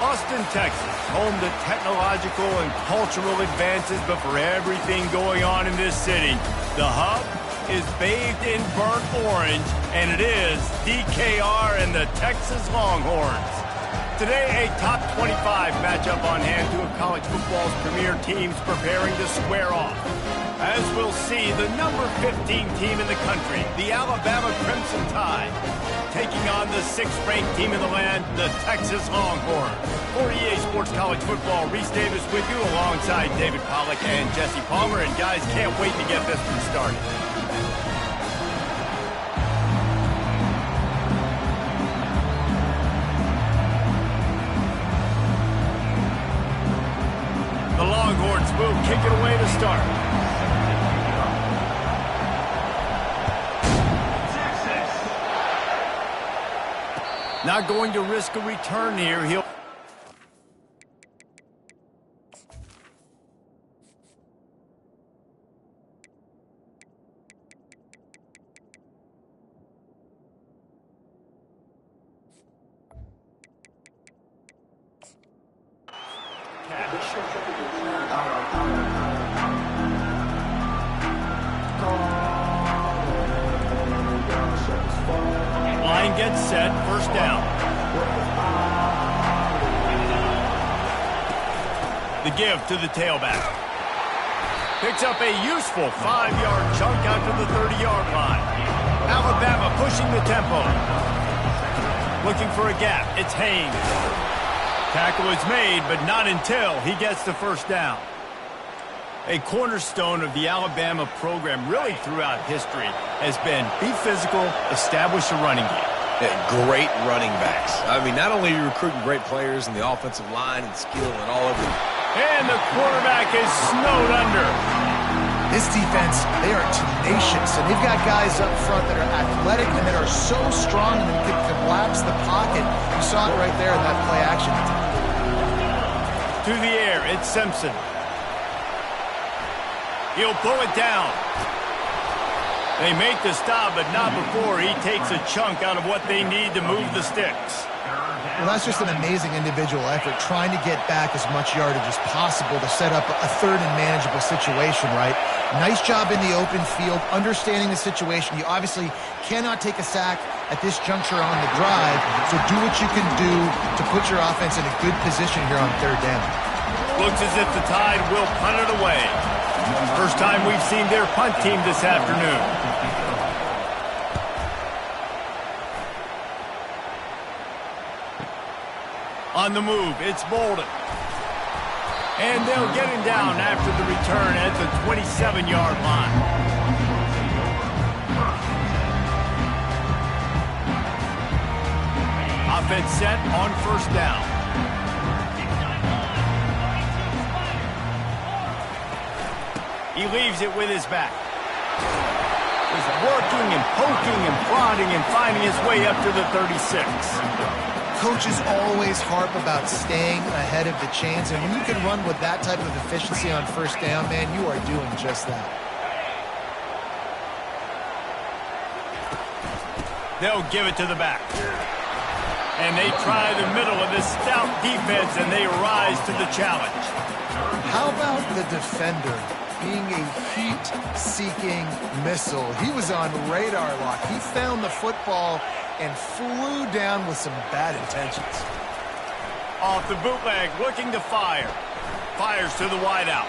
Austin, Texas, home to technological and cultural advances, but for everything going on in this city, the hub is bathed in burnt orange, and it is DKR and the Texas Longhorns. Today, a top 25 matchup on hand, two of college football's premier teams preparing to square off. As we'll see, the number 15 team in the country, the Alabama Crimson Tide, taking on the 6th-ranked team in the land, the Texas Longhorns. For EA Sports College Football, Reese Davis with you alongside David Pollack and Jesse Palmer. And guys, can't wait to get this one started. The Longhorns will kick it away to start. Not going to risk a return here. He'll... Line gets set, first down. The give to the tailback. Picks up a useful 5-yard chunk out to the 30-yard line. Alabama pushing the tempo. Looking for a gap. It's Haynes. Tackle is made, but not until he gets the first down. A cornerstone of the Alabama program really throughout history has been be physical, establish a running game. Great running backs. I mean, not only are you recruiting great players in the offensive line and skill and all over. And the quarterback is snowed under. This defense, they are tenacious, and they've got guys up front that are athletic and that are so strong and can collapse the pocket. You saw it right there in that play action. To the air, it's Simpson. He'll pull it down. They make the stop, but not before he takes a chunk out of what they need to move the sticks. Well, that's just an amazing individual effort, trying to get back as much yardage as possible to set up a third and manageable situation, right? Nice job in the open field, understanding the situation. You obviously cannot take a sack at this juncture on the drive, so do what you can do to put your offense in a good position here on third down. Looks as if the Tide will punt it away. First time we've seen their punt team this afternoon. On the move, it's Bolden. And they'll get him down after the return at the 27-yard line. Offense set on first down. He leaves it with his back. He's working and poking and prodding and finding his way up to the 36. Coaches always harp about staying ahead of the chains, and when you can run with that type of efficiency on first down, man, you are doing just that. They'll give it to the back. And they try the middle of this stout defense, and they rise to the challenge. How about the defender being a heat-seeking missile? He was on radar lock. He found the football and flew down with some bad intentions. Off the bootleg, looking to fire. Fires to the wideout.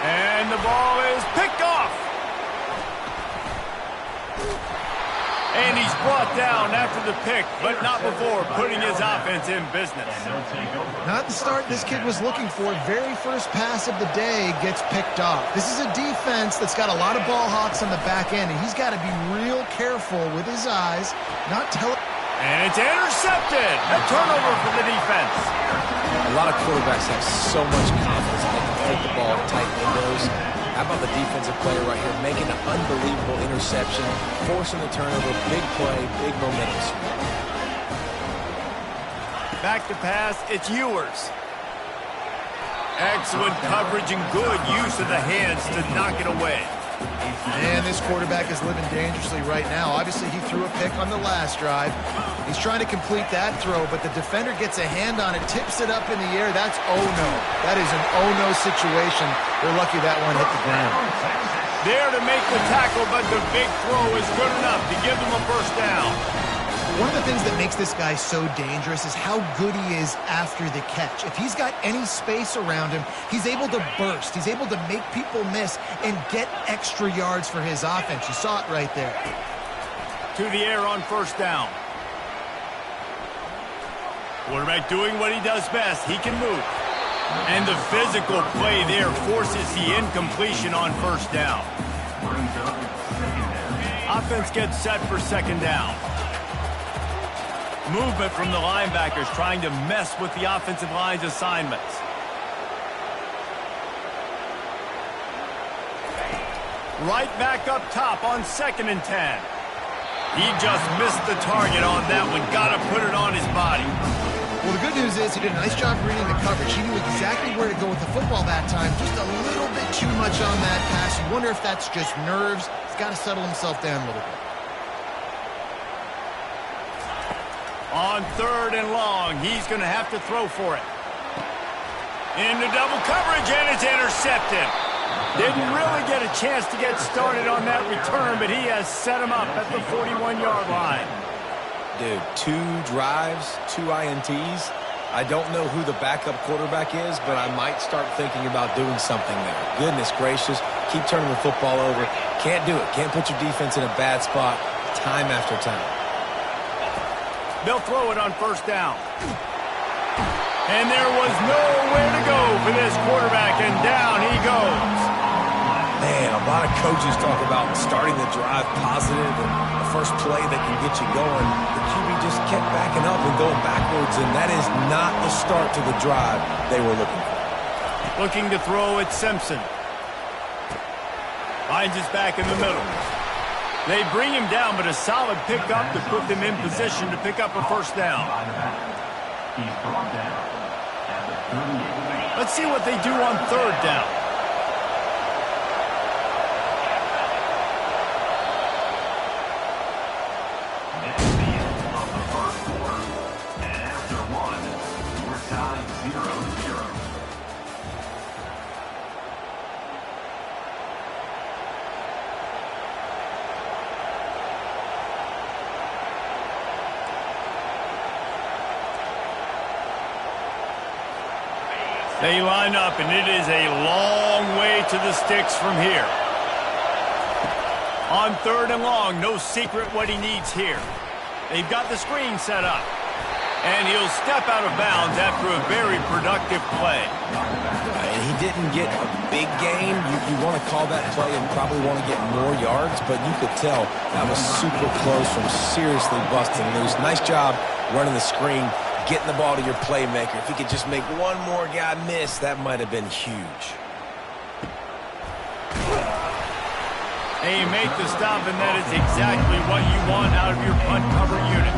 And the ball is picked off. And he's brought down after the pick, but not before putting his offense in business. Not the start this kid was looking for. Very first pass of the day gets picked off. This is a defense that's got a lot of ball hawks on the back end, and he's got to be real careful with his eyes, not tell. And it's intercepted. A turnover for the defense. A lot of quarterbacks have so much confidence that they can take the ball in tight windows. How about the defensive player right here making an unbelievable interception, forcing the turnover, big play, big momentum. Back to pass, it's Ewers. Excellent coverage and good use of the hands to knock it away. And this quarterback is living dangerously right now. Obviously, he threw a pick on the last drive. He's trying to complete that throw, but the defender gets a hand on it, tips it up in the air. That's oh-no. That is an oh-no situation. They're lucky that one hit the ground. There to make the tackle, but the big throw is good enough to give them a first down. One of the things that makes this guy so dangerous is how good he is after the catch. If he's got any space around him, he's able to burst. He's able to make people miss and get extra yards for his offense. You saw it right there. To the air on first down. Quarterback doing what he does best. He can move. And the physical play there forces the incompletion on first down. Offense gets set for second down. Movement from the linebackers trying to mess with the offensive line's assignments. Right back up top on 2nd and 10. He just missed the target on that one. Got to put it on his body. Well, the good news is he did a nice job reading the coverage. He knew exactly where to go with the football that time. Just a little bit too much on that pass. You wonder if that's just nerves. He's got to settle himself down a little bit. On 3rd and long, he's going to have to throw for it. Into double coverage, and it's intercepted. Didn't really get a chance to get started on that return, but he has set him up at the 41-yard line. Dude, 2 drives, 2 INTs. I don't know who the backup quarterback is, but I might start thinking about doing something there. Goodness gracious, keep turning the football over. Can't do it. Can't put your defense in a bad spot time after time. They'll throw it on first down. And there was nowhere to go for this quarterback, and down he goes. Man, a lot of coaches talk about starting the drive positive and the first play that can get you going. The QB just kept backing up and going backwards, and that is not the start to the drive they were looking for. Looking to throw at Simpson. Finds his back in the middle. They bring him down, but a solid pickup to put them in position to pick up a first down. Let's see what they do on 3rd down. They line up, and it is a long way to the sticks from here. On 3rd and long, no secret what he needs here. They've got the screen set up. And he'll step out of bounds after a very productive play. And he didn't get a big gain. You want to call that play and probably want to get more yards, but you could tell that was super close from seriously busting loose. Nice job running the screen, getting the ball to your playmaker. If he could just make one more guy miss, that might have been huge. They make the stop, and that is exactly what you want out of your punt cover unit.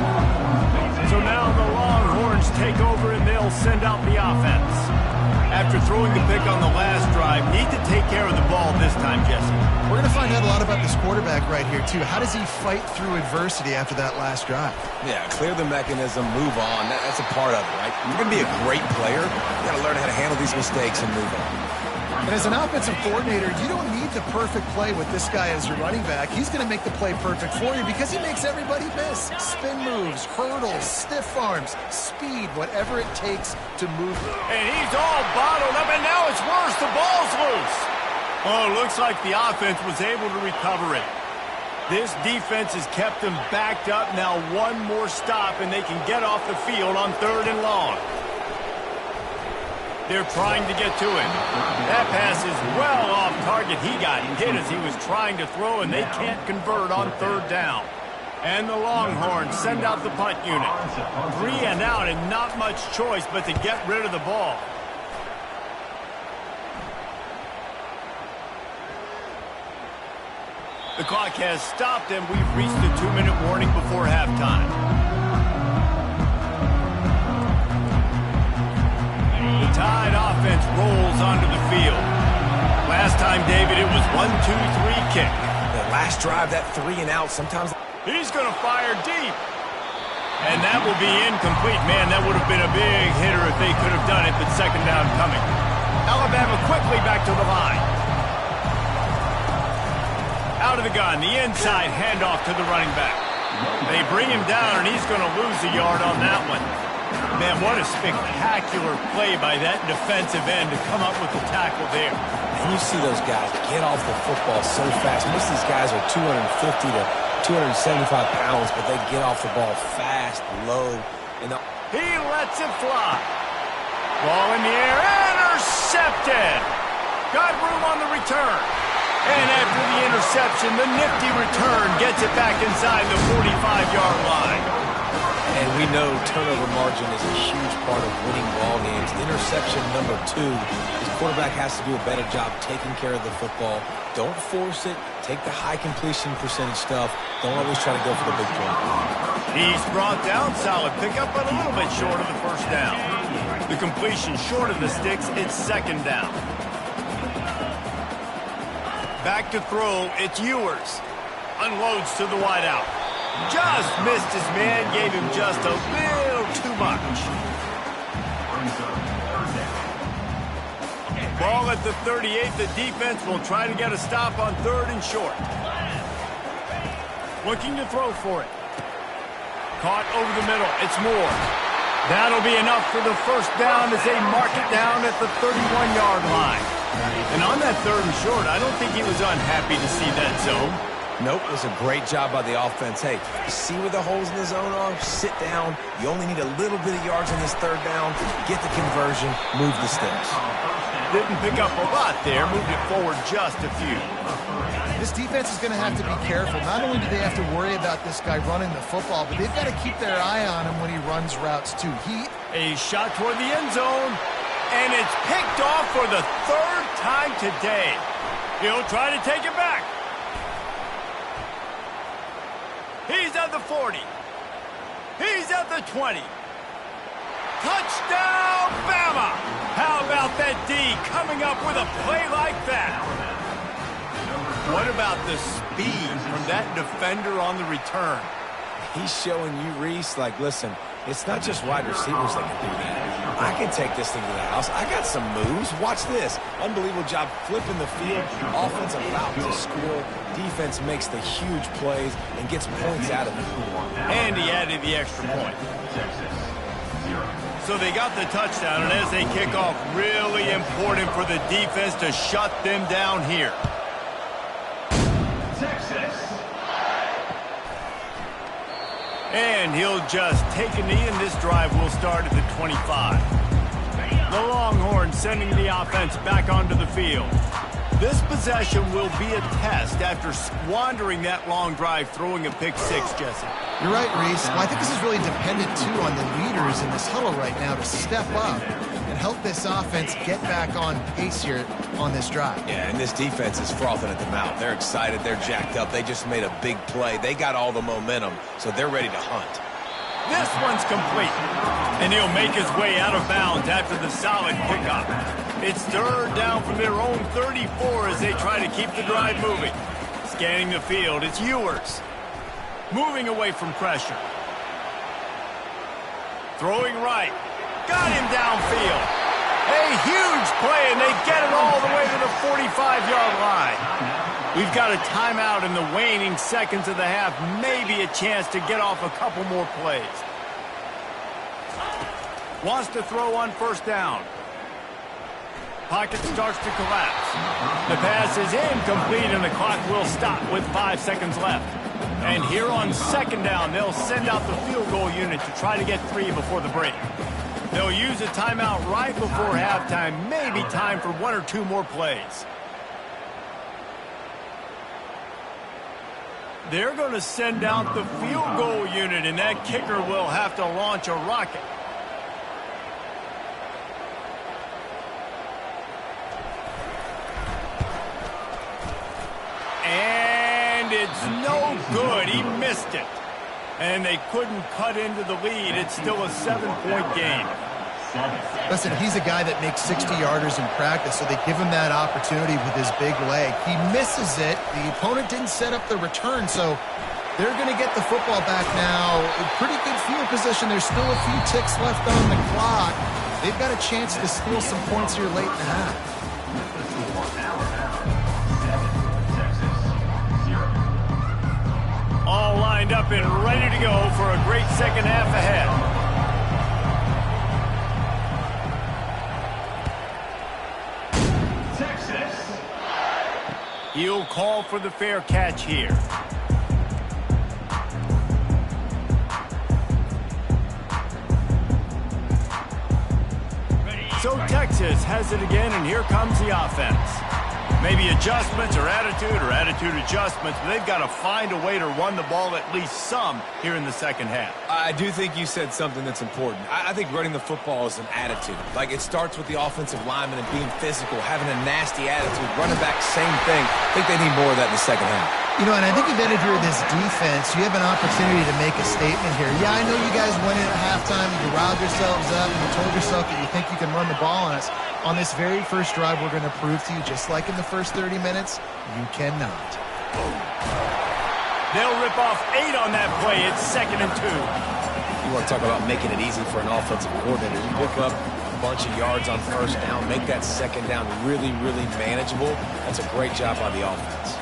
So now the Longhorns take over, and they'll send out the offense. After throwing the pick on the last drive, need to take care of the ball this time, Jesse. We're going to find out a lot about this quarterback right here, too. How does he fight through adversity after that last drive? Yeah, clear the mechanism, move on. That's a part of it, right? You're going to be a great player. You got to learn how to handle these mistakes and move on. And as an offensive coordinator, you don't need the perfect play with this guy as your running back. He's going to make the play perfect for you because he makes everybody miss. Spin moves, hurdles, stiff arms, speed, whatever it takes to move. And he's all bottled up, and now it's worse. The ball's loose. Oh, looks like the offense was able to recover it. This defense has kept them backed up. Now one more stop, and they can get off the field on 3rd and long. They're trying to get to him. That pass is well off target. He got hit as he was trying to throw, and they can't convert on 3rd down. And the Longhorns send out the punt unit. 3 and out, and not much choice but to get rid of the ball. The clock has stopped, and we've reached the 2-minute warning before halftime. The Tide offense rolls onto the field. Last time, David, it was 1-2-3 kick. The last drive, that 3 and out, sometimes... He's going to fire deep. And that will be incomplete. Man, that would have been a big hitter if they could have done it, but second down coming. Alabama quickly back to the line. Out of the gun, the inside handoff to the running back. They bring him down, and he's going to lose a yard on that one. Man, what a spectacular play by that defensive end to come up with the tackle there. And you see those guys get off the football so fast. Most of these guys are 250 to 275 pounds, but they get off the ball fast, low. He lets it fly. Ball in the air, intercepted. Got room on the return. And after the interception, the nifty return gets it back inside the 45-yard line. And we know turnover margin is a huge part of winning ball games. Interception number 2. His quarterback has to do a better job taking care of the football. Don't force it. Take the high completion percentage stuff. Don't always try to go for the big play. He's brought down. Solid pickup, but a little bit short of the first down. The completion short of the sticks. It's second down. Back to throw. It's Ewers. Unloads to the wideout. Just missed his man. Gave him just a little too much. Ball at the 38. The defense will try to get a stop on third and short. Looking to throw for it. Caught over the middle. It's Moore. That'll be enough for the first down as they mark it down at the 31-yard line. And on that third and short, I don't think he was unhappy to see that zone. Nope, it was a great job by the offense. Hey, see where the holes in the zone are? Sit down. You only need a little bit of yards on this third down. Get the conversion. Move the sticks. Didn't pick up a lot there. Moved it forward just a few. This defense is going to have to be careful. Not only do they have to worry about this guy running the football, but they've got to keep their eye on him when he runs routes too. A shot toward the end zone, and it's picked off for the third time today. He'll try to take it back. He's at the 40. He's at the 20. Touchdown, Bama! How about that D coming up with a play like that? What about the speed from that defender on the return? He's showing you, Reese, like, listen, it's not just wide receivers that can do that. I can take this thing to the house. I got some moves. Watch this. Unbelievable job flipping the field. Offense about to score. Defense makes the huge plays and gets points out of it. And he added the extra point. So they got the touchdown, and as they kick off, really important for the defense to shut them down here. And he'll just take a knee, and this drive will start at the 25. The Longhorns sending the offense back onto the field. This possession will be a test after squandering that long drive, throwing a pick six, Jesse. You're right, Reese. Well, I think this is really dependent, too, on the leaders in this huddle right now to step up and help this offense get back on pace here on this drive. Yeah, and this defense is frothing at the mouth. They're excited. They're jacked up. They just made a big play. They got all the momentum, so they're ready to hunt. This one's complete, and he'll make his way out of bounds after the solid pickup. It's third down from their own 34 as they try to keep the drive moving. Scanning the field, it's Ewers. Moving away from pressure. Throwing right. Got him downfield. A huge play, and they get it all the way to the 45-yard line. We've got a timeout in the waning seconds of the half. Maybe a chance to get off a couple more plays. Wants to throw on first down. Pocket starts to collapse. The pass is incomplete, and the clock will stop with 5 seconds left. And here on second down, they'll send out the field goal unit to try to get 3 before the break. They'll use a timeout right before halftime. Maybe time for 1 or 2 more plays. They're going to send out the field goal unit, and that kicker will have to launch a rocket. And it's no good. He missed it. And they couldn't cut into the lead. It's still a 7-point game. Listen, he's a guy that makes 60-yarders in practice, so they give him that opportunity with his big leg. He misses it. The opponent didn't set up the return, so they're going to get the football back now. In pretty good field position. There's still a few ticks left on the clock. They've got a chance to steal some points here late in the half. All lined up and ready to go for a great second half ahead. He'll call for the fair catch here. So Texas has it again, and here comes the offense. Maybe adjustments or attitude adjustments, but they've got to find a way to run the ball at least some here in the second half. I do think you said something that's important. I think running the football is an attitude. Like, it starts with the offensive lineman and being physical, having a nasty attitude. Running back, same thing. I think they need more of that in the second half. You know, and I think if you're this defense, you have an opportunity to make a statement here. Yeah, I know you guys went in at halftime, you riled yourselves up, and you told yourself that you think you can run the ball on us. On this very first drive, we're going to prove to you, just like in the first 30 minutes, you cannot. They'll rip off 8 on that play. It's 2nd and 2. You want to talk about making it easy for an offensive coordinator. You pick up a bunch of yards on first down, make that second down really, really manageable. That's a great job by the offense.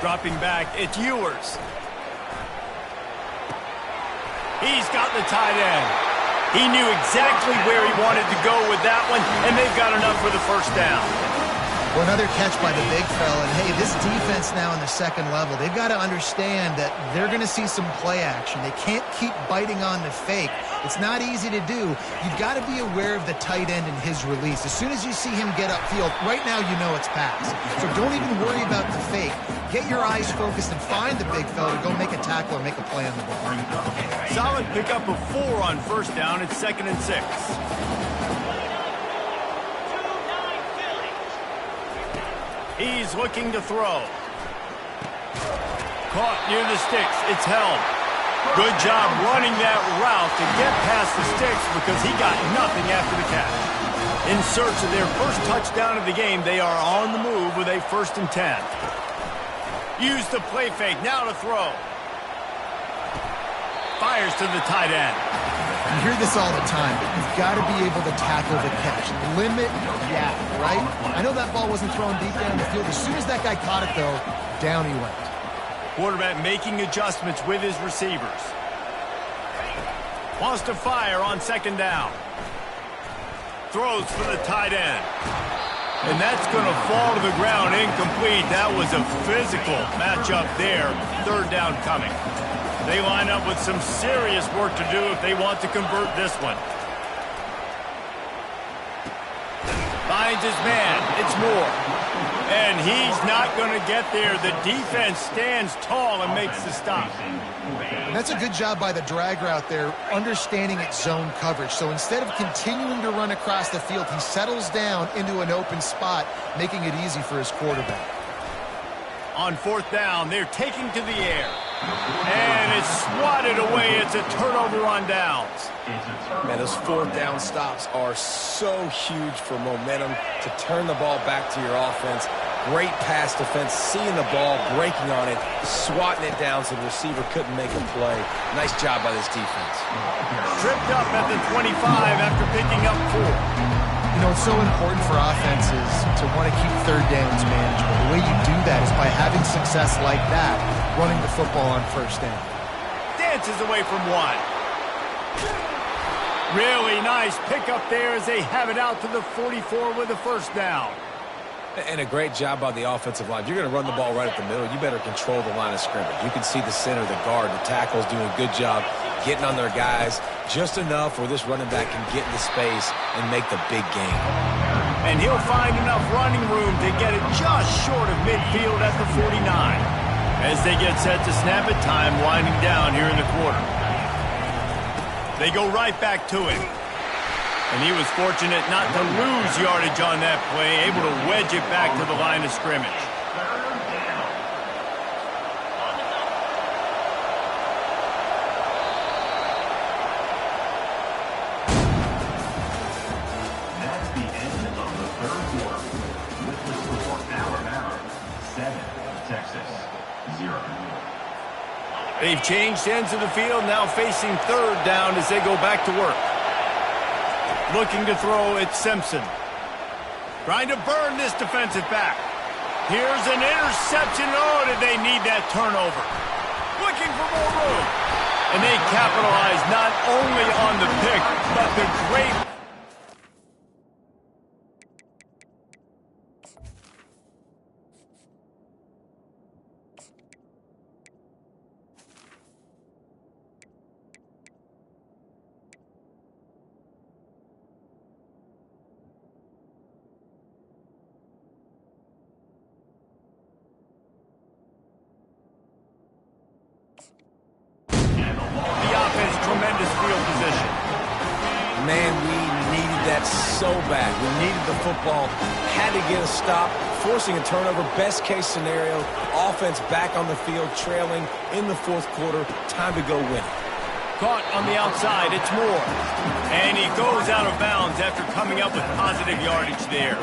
Dropping back, it's Ewers. He's got the tight end. He knew exactly where he wanted to go with that one, and they've got enough for the first down. Well, another catch by the big fella. And, hey, this defense now in the second level, they've got to understand that they're going to see some play action. They can't keep biting on the fake. It's not easy to do. You've got to be aware of the tight end and his release. As soon as you see him get upfield, right now you know it's pass. So don't even worry about the fake. Get your eyes focused and find the big fella to go make a tackle or make a play on the ball. Solid pickup of 4 on first down. It's 2nd and 6. He's looking to throw. Caught near the sticks. It's held. Good job running that route to get past the sticks because he got nothing after the catch. In search of their first touchdown of the game, they are on the move with a 1st and 10. Use the play fake. Now to throw. Fires to the tight end. You hear this all the time, but you've got to be able to tackle the catch. Limit gap, right? I know that ball wasn't thrown deep down the field. As soon as that guy caught it, though, down he went. Quarterback making adjustments with his receivers. Wants to fire on 2nd down. Throws for the tight end. And that's going to fall to the ground incomplete. That was a physical matchup there. 3rd down coming. They line up with some serious work to do if they want to convert this one. Finds his man. It's Moore. And he's not going to get there. The defense stands tall and makes the stop. And that's a good job by the drag route there, understanding its zone coverage. So instead of continuing to run across the field, he settles down into an open spot, making it easy for his quarterback. On 4th down, they're taking to the air. And it's swatted away. It's a turnover on downs. Man, those 4th down stops are so huge for momentum to turn the ball back to your offense. Great pass defense, seeing the ball, breaking on it, swatting it down so the receiver couldn't make a play. Nice job by this defense. Tripped up at the 25 after picking up 4. You know, it's so important for offenses to want to keep 3rd downs manageable. The way you do that is by having success like that, running the football on 1st down. Dances away from 1. Really nice pickup there as they have it out to the 44 with the 1st down. And a great job by the offensive line. If you're going to run the ball right at the middle, you better control the line of scrimmage. You can see the center, the guard, the tackles doing a good job getting on their guys just enough where this running back can get into space and make the big game. And he'll find enough running room to get it just short of midfield at the 49. As they get set to snap it, time winding down here in the quarter. They go right back to him. And he was fortunate not to lose yardage on that play, able to wedge it back to the line of scrimmage. They've changed ends of the field, now facing third down as they go back to work. Looking to throw, it's Simpson. Trying to burn this defensive back. Here's an interception. Oh, did they need that turnover? Looking for more room. And they capitalize not only on the pick, but the great... Man, we needed that so bad. We needed the football, had to get a stop, forcing a turnover. Best case scenario, offense back on the field, trailing in the fourth quarter. Time to go win. Caught on the outside, it's Moore. And he goes out of bounds after coming up with positive yardage there.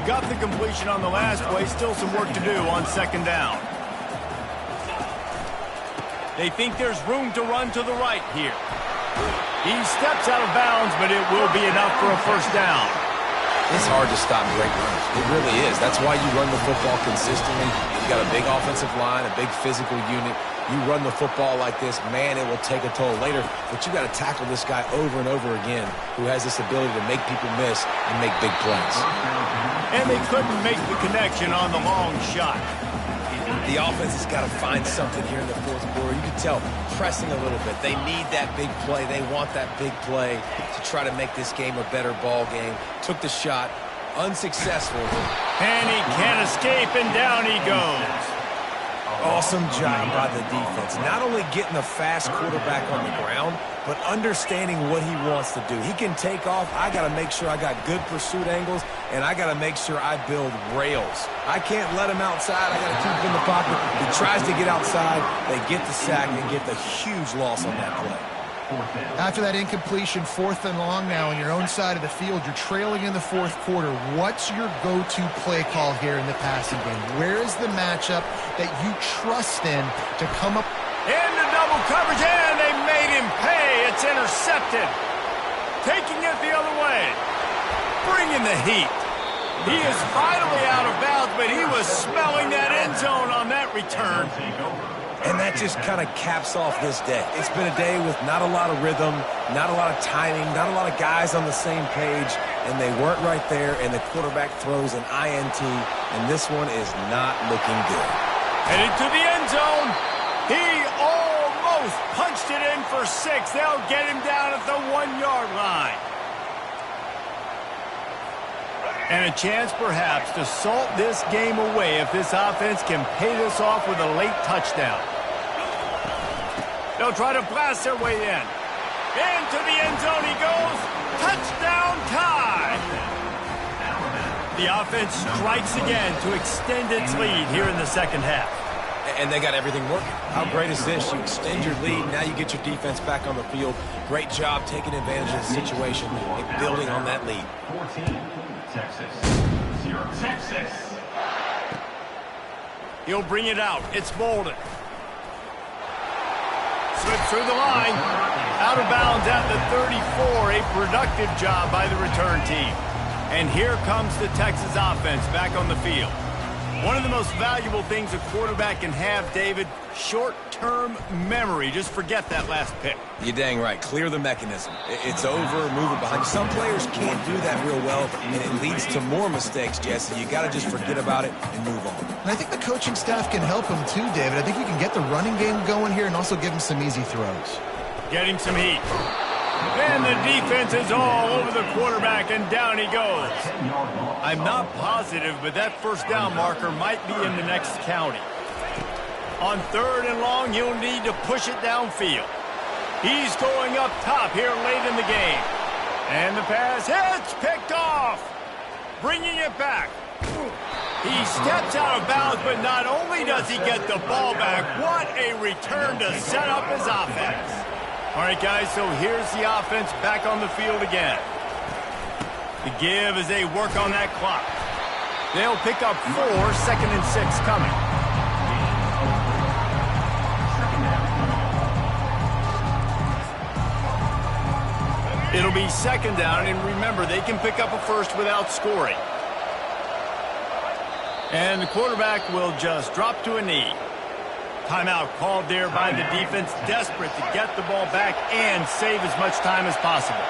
Got the completion on the last play, still some work to do on second down. They think there's room to run to the right here. He steps out of bounds, but it will be enough for a first down. It's hard to stop great runs. It really is. That's why you run the football consistently. You got a big offensive line, a big physical unit. You run the football like this, man, it will take a toll later. But you got to tackle this guy over and over again who has this ability to make people miss and make big plays. And they couldn't make the connection on the long shot. The offense has got to find something here in the fourth quarter. You can tell, pressing a little bit. They need that big play. They want that big play to try to make this game a better ball game. Took the shot, unsuccessful. And he can't escape, and down he goes. Awesome job by the defense. Not only getting a fast quarterback on the ground, but understanding what he wants to do. He can take off. I got to make sure I got good pursuit angles, and I got to make sure I build rails. I can't let him outside. I got to keep him in the pocket. He tries to get outside. They get the sack and get the huge loss on that play. After that incompletion, 4th and long now on your own side of the field, you're trailing in the fourth quarter. What's your go-to play call here in the passing game? Where is the matchup that you trust in to come up? Into double coverage, and they made him pay. It's intercepted. Taking it the other way. Bringing the heat. He is finally out of bounds, but he was smelling that end zone on that return. And that just kind of caps off this day. It's been a day with not a lot of rhythm, not a lot of timing, not a lot of guys on the same page, and they weren't right there, and the quarterback throws an INT, and this one is not looking good. Headed to the end zone. He almost punched it in for 6. They'll get him down at the 1-yard line. And a chance perhaps to salt this game away if this offense can pay this off with a late touchdown. They'll try to blast their way in. Into the end zone he goes. Touchdown tie. The offense strikes again to extend its lead here in the second half. And they got everything working. How great is this? You extend your lead, now you get your defense back on the field. Great job taking advantage of the situation and building on that lead. 14, Texas. 0, Texas. He'll bring it out. It's Bolden. Slips through the line. Out of bounds at the 34. A productive job by the return team. And here comes the Texas offense back on the field. One of the most valuable things a quarterback can have, David, short-term memory. Just forget that last pick. You're dang right. Clear the mechanism. It's over, move it behind you. Some players can't do that real well, and it leads to more mistakes, Jesse. You got to just forget about it and move on. And I think the coaching staff can help him too, David. I think you can get the running game going here and also give him some easy throws. Get him some heat. And the defense is all over the quarterback, and down he goes. I'm not positive, but that first down marker might be in the next county. On 3rd and long, he'll need to push it downfield. He's going up top here late in the game. And the pass, it's picked off. Bringing it back. He steps out of bounds, but not only does he get the ball back, what a return to set up his offense. All right, guys, so here's the offense back on the field again. The give as they work on that clock. They'll pick up 4, 2nd and 6 coming. It'll be second down, and remember, they can pick up a first without scoring. And the quarterback will just drop to a knee. Timeout called there by the defense, desperate to get the ball back and save as much time as possible.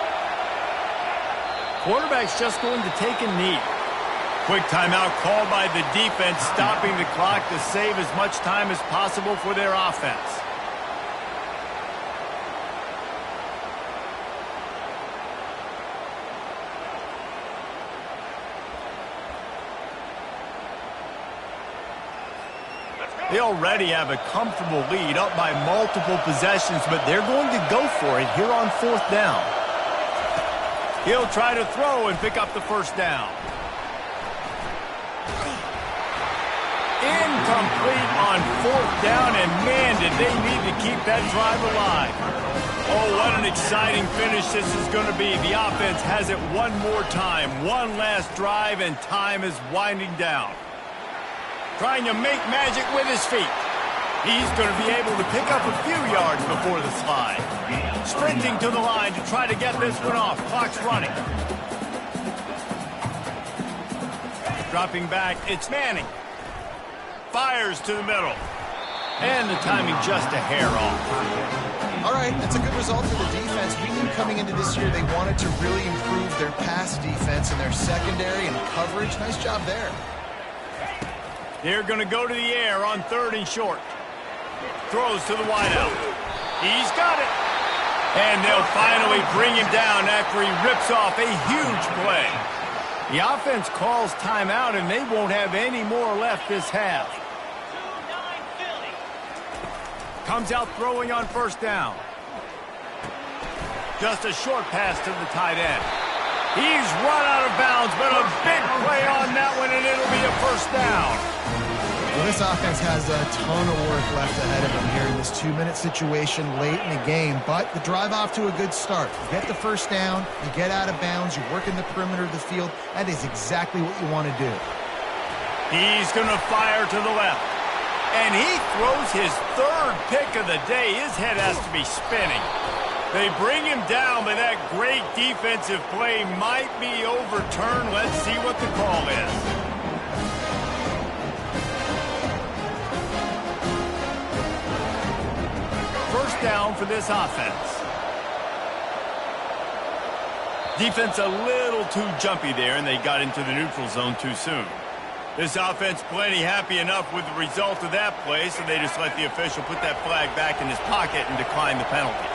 Quarterback's just going to take a knee. Quick timeout called by the defense, stopping the clock to save as much time as possible for their offense. They already have a comfortable lead, up by multiple possessions, but they're going to go for it here on fourth down. He'll try to throw and pick up the first down. Incomplete on fourth down, and man, did they need to keep that drive alive. Oh, what an exciting finish this is going to be. The offense has it one more time. One last drive, and time is winding down. Trying to make magic with his feet. He's going to be able to pick up a few yards before the slide. Sprinting to the line to try to get this one off. Clock's running. Dropping back, it's Manning. Fires to the middle. And the timing just a hair off. All right, that's a good result for the defense. We knew coming into this year they wanted to really improve their pass defense and their secondary and coverage. Nice job there. They're going to go to the air on third and short. Throws to the wideout. He's got it. And they'll finally bring him down after he rips off a huge play. The offense calls timeout, and they won't have any more left this half. Comes out throwing on first down. Just a short pass to the tight end. He's run out of bounds, but a big play on that one, and it'll be a first down. Well, this offense has a ton of work left ahead of them here in this 2-minute situation late in the game, but the drive off to a good start. You get the first down, you get out of bounds, you work in the perimeter of the field. That is exactly what you want to do. He's going to fire to the left. And he throws his third pick of the day. His head has to be spinning. They bring him down, but that great defensive play might be overturned. Let's see what the call is. First down for this offense. Defense a little too jumpy there, and they got into the neutral zone too soon. This offense plenty happy enough with the result of that play, so they just let the official put that flag back in his pocket and decline the penalty.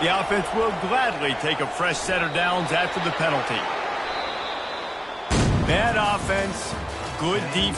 The offense will gladly take a fresh set of downs after the penalty. Bad offense, good defense.